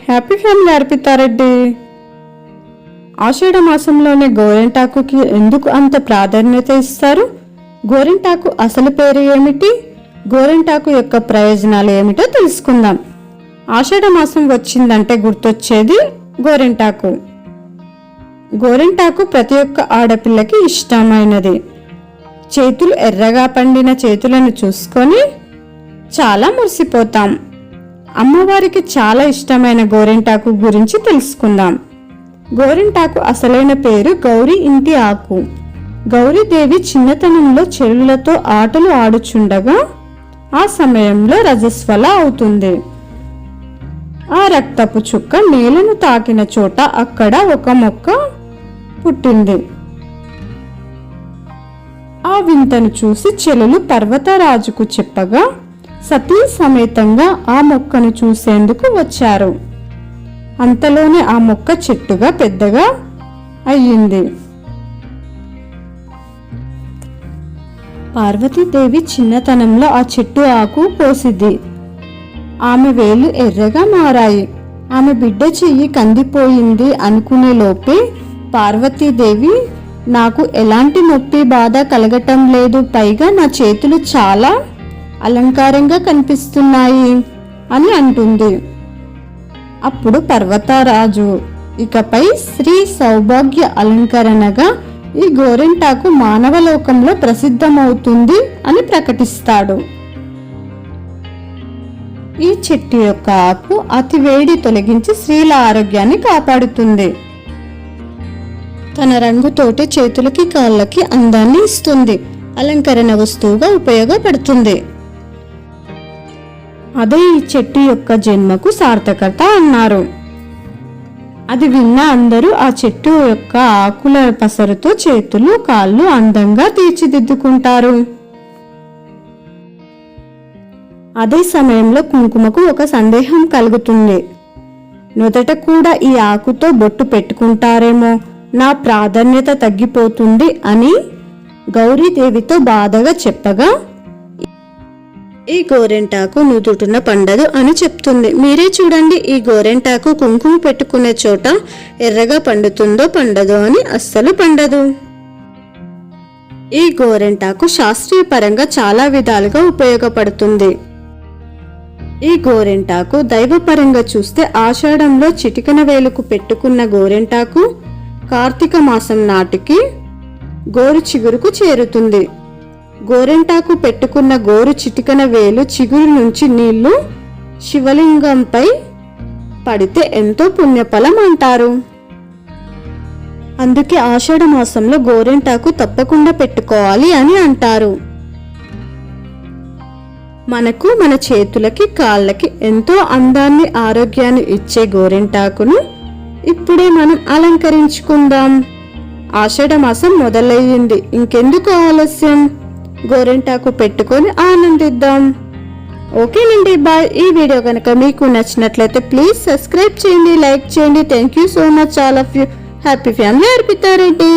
Happy family అర్పితారెడ్డి. ఆషాఢ మాసంలోనే గోరింటాకుకి ఎందుకు అంత ప్రాధాన్యత ఇస్తారు? గోరింటాకు అసలు పేరు ఏమిటి? గోరింటాకు యొక్క ప్రయోజనాలు ఏమిటో తెలుసుకుందాం. ఆషాఢ మాసం వచ్చిందంటే గుర్తొచ్చేది గోరింటాకు. గోరింటాకు ప్రతి ఒక్క ఆడపిల్లకి ఇష్టమైనది. చేతులు ఎర్రగా పండిన చేతులను చూసుకొని చాలా మురిసిపోతాం. అమ్మవారికి చాలా ఇష్టమైన గోరింటాకు గురించి తెలుసుకుందాం. గోరింటాకు అసలైన పేరు గౌరీ ఇంటి ఆకు. గౌరీదేవి చిన్నతనంలో చెరువులతో ఆటలు ఆడుచుండగా ఆ సమయంలో రజస్వల అవుతుంది. ఆ రక్తపు చుక్క నేలను తాకిన చోట అక్కడ ఒక మొక్క పుట్టింది. ఆ వింతను చూసి చెలులు పర్వతరాజుకు చెప్పగా సతీ సమేతంగా ఆ మొక్కను చూసేందుకు వచ్చారు. అంతలోనే ఆ మొక్క చెట్టుగా పెద్దగా అయ్యింది. పార్వతీదేవి చిన్నతనంలో ఆ చెట్టు ఆకు కోసిద్ది. ఆమె వేలు ఎర్రగా మారాయి. ఆమె బిడ్డ చెయ్యి కందిపోయింది అనుకునే లోపే పార్వతీదేవి, నాకు ఎలాంటి నొప్పి బాధ కలగటం లేదు, పైగా నా చేతులు చాలా అలంకారంగా కనిపిస్తున్నాయి అని అంటుంది. అప్పుడు పర్వతరాజు ఇకపై శ్రీ సౌభాగ్య అలంకరణగా ఈ గోరింటాకు మానవలోకంలో ప్రసిద్ధమవుతుంది అని ప్రకటిస్తాడు. ఈ చెట్టు యొక్క ఆకు అతి వేడి తొలగించి స్త్రీల ఆరోగ్యాన్ని కాపాడుతుంది. తన రంగుతోటి చేతులకి కాళ్ళకి అందాన్ని ఇస్తుంది. అలంకరణ వస్తువుగా ఉపయోగపడుతుంది. అదే ఈ చెట్టు యొక్క జన్మకు సార్థకత అన్నారు. అది విన్న అందరూ ఆ చెట్టు యొక్క ఆకుల పసరుతో చేతులు కాళ్ళు అందంగా తీర్చిదిద్దుకుంటారు. అదే సమయంలో కుంకుమకు ఒక సందేహం కలుగుతుంది. మొదట కూడా ఈ ఆకుతో బొట్టు పెట్టుకుంటారేమో, నా ప్రాధాన్యత తగ్గిపోతుంది అని గౌరీదేవితో బాధగా చెప్పగా, ఈ గోరింటాకు నుదుటున పండదు అని చెప్తుంది. మీరే చూడండి, ఈ గోరింటాకు కుంకుమ పెట్టుకునే చోట ఎర్రగా పండుతుందో పండదో అని. అస్సలు పండదు. ఈ గోరింటాకు శాస్త్రీయ పరంగా చాలా విధాలుగా ఉపయోగపడుతుంది. ఈ గోరింటాకు దైవపరంగా చూస్తే ఆషాఢంలో చిటికన వేలుకు పెట్టుకున్న గోరింటాకు కార్తీక మాసం నాటికి గోరు చిగురుకు చేరుతుంది. గోరింటాకు పెట్టుకున్న గోరు చిటికన వేలు చిగురు నుంచి నీళ్లు శివలింగంపై పడితే ఎంతో పుణ్యఫలం అంటారు. అందుకే ఆషాఢ మాసంలో గోరింటాకు తప్పకుండా పెట్టుకోవాలి అని అంటారు. మనకు మన చేతులకి కాళ్ళకి ఎంతో అందాన్ని ఆరోగ్యాన్ని ఇచ్చే గోరింటాకును ఇప్పుడే మనం అలంకరించుకుందాం. ఆషాఢ మాసం మొదలయ్యింది, ఇంకెందుకు ఆలస్యం? గోరింటాకు పెట్టుకొని ఆనందిద్దాం. ఓకేనండి, బాయ్. ఈ వీడియో కనుక మీకు నచ్చినట్లయితే ప్లీజ్ సబ్స్క్రైబ్ చేయండి, లైక్ చేయండి. Thank you so much all of you. Happy family అర్పితారెడ్డి.